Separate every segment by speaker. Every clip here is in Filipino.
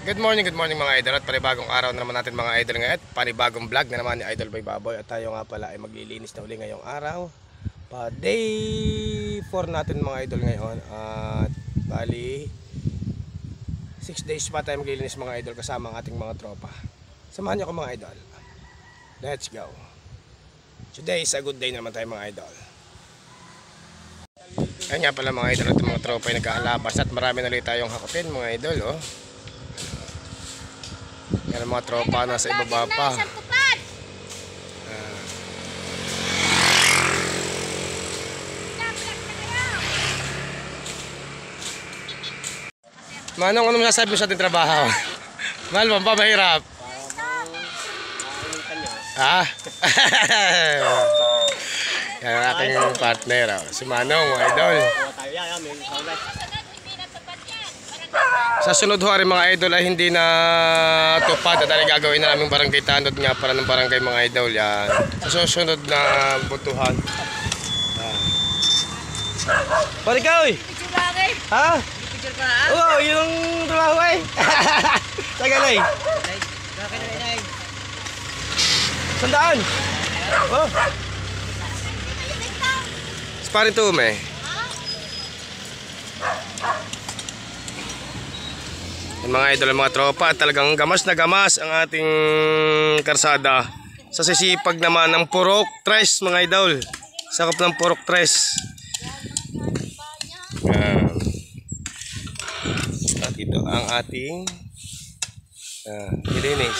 Speaker 1: Good morning mga idol at panibagong araw na naman natin mga idol ngayon. Panibagong vlog na naman ni Idol Boy Baboy. At tayo nga pala ay maglilinis na uli ngayong araw. Day 4 natin mga idol ngayon. At bali 6 days pa tayo maglilinis mga idol kasama ang ating mga tropa. Samahan niyo ako mga idol. Let's go. Today is a good day naman tayo mga idol. Ayun nga pala mga idol at mga tropa ay nagkaalabas at marami na ulit tayong hakutin mga idol. Oh. Yan ang mga tropa nasa ibaba pa. Manong, ano masasabi mo sa ating trabaho? Mahal mo pa, mahirap? Ha? Yan ang aking partner. Si Manong, mga idol. Sa sunod ho mga idol ay hindi na tupad at gagawin na namin barangay tanod nga para ng barangay mga idol. Yan. Sa susunod na butuhan. Pari ka oy! Ha? Oo, yung trabaho ay! Tagalay! Sandaan! Oh! Sparin to me. Yung mga idol, mga tropa, talagang gamas na gamas ang ating karsada sa sisipag naman ng purok tres mga idol. Sakop ng purok tres. At ito ang ating nilinis.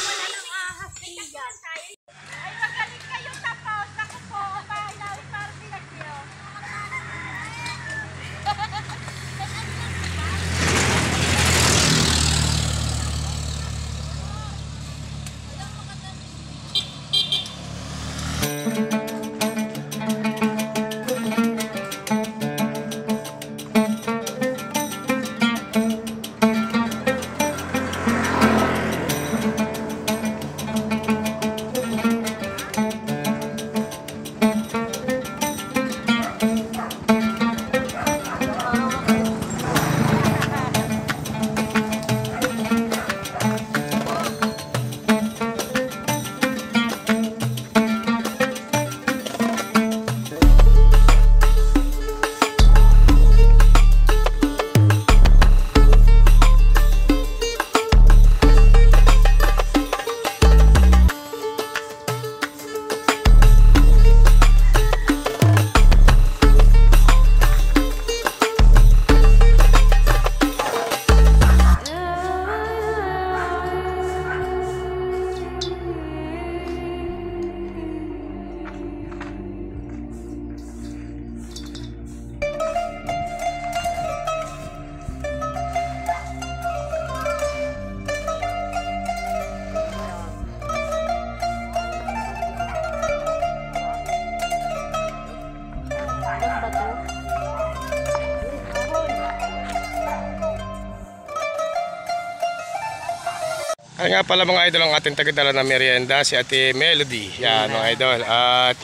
Speaker 1: Ay nga pala mga idol ang ating tagadala na merienda, si Ate Melody. Yan mga idol. At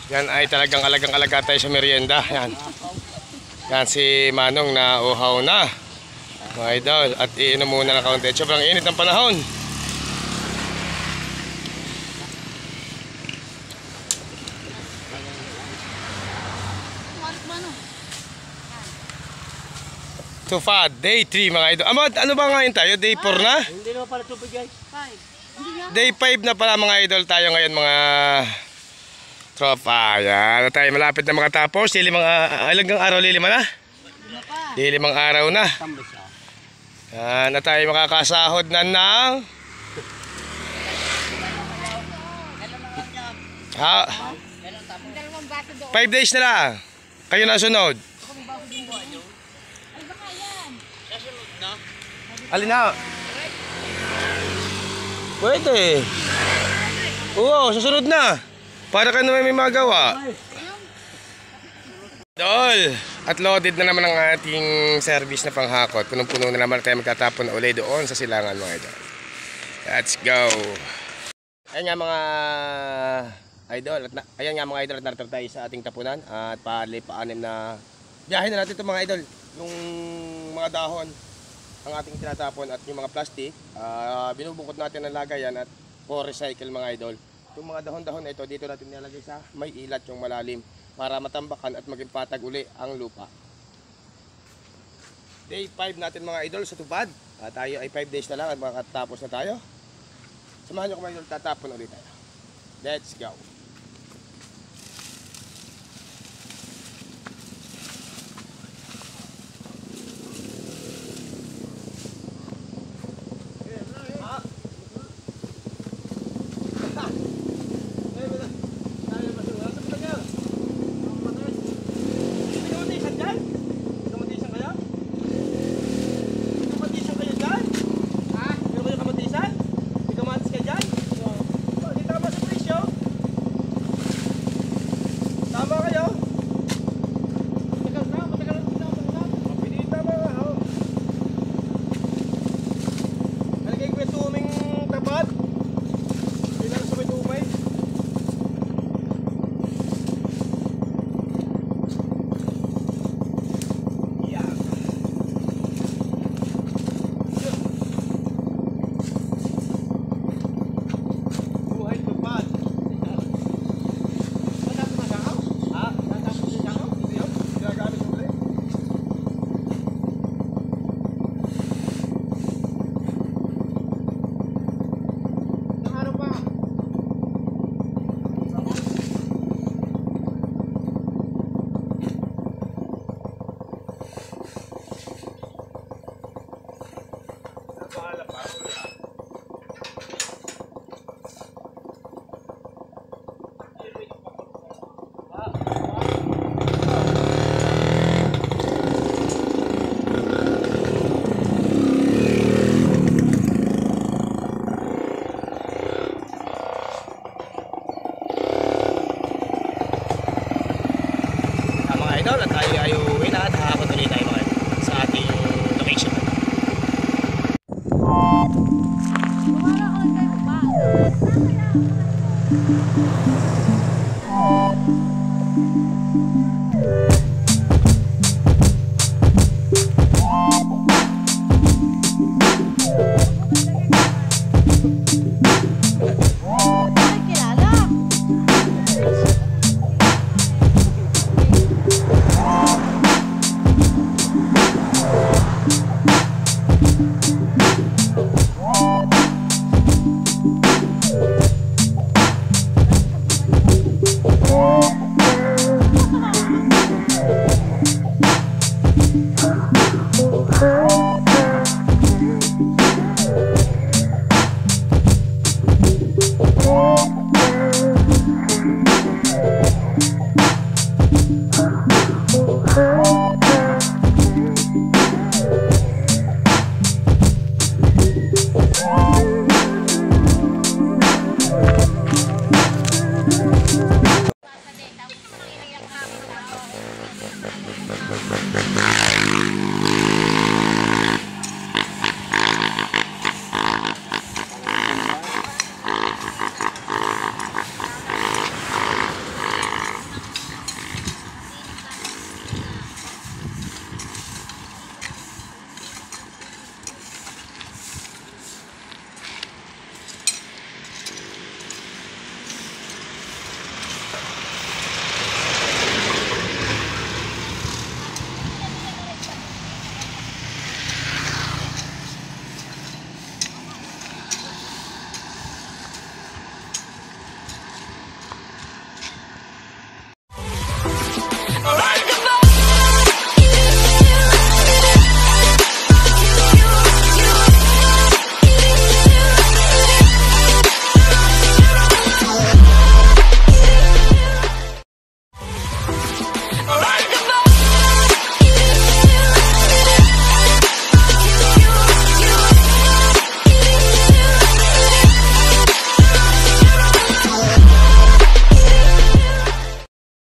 Speaker 1: yan ay talagang alagang-alaga tayo sa merienda. Yan. Yan si Manong na uhaw na. Mga idol. At iinom muna ng kaunti. Sobrang init ng panahon. Tufad, day 3 mga idol. Amad, ano ba ngayon tayo? Day 4 na?
Speaker 2: Hindi naman pala tupad guys. 5.
Speaker 1: Day 5 na pala mga idol tayo ngayon mga tropa. Yan, tayo malapit na makatapos. Ilang araw lilima na? Lilimang araw na. Yan, na tayo makakasahod na ng ha? 5 days na lang. Kayo na sunod. Alin na? Pwede. Oo, susunod na. Para ka naman may magawa. Dol. At loaded na naman ang ating service na panghakot. Punong-puno na naman tayo magtatapon na uli doon sa silangan mga idol. Let's go. Ayan nga mga idol. Ayan nga mga idol at narito tayo sa ating tapunan. At paanim na biyahe na natin ito mga idol. Yung mga dahon. ang ating tinatapon at yung mga plastic, binubukod natin ng lagayan at for recycle mga idol. Yung mga dahon-dahon na ito, dito natin nilalagay sa may ilat yung malalim para matambakan at maging patag uli ang lupa. Day 5 natin mga idol sa tupad. Tayo ay 5 days na lang at makatapos na tayo. Samahan nyo kung mga idol, tatapon ulit tayo. Let's go! Idol, at tayo ay uuwi na at hahapon ulit tayo mga idol sa ating location.
Speaker 3: Oh.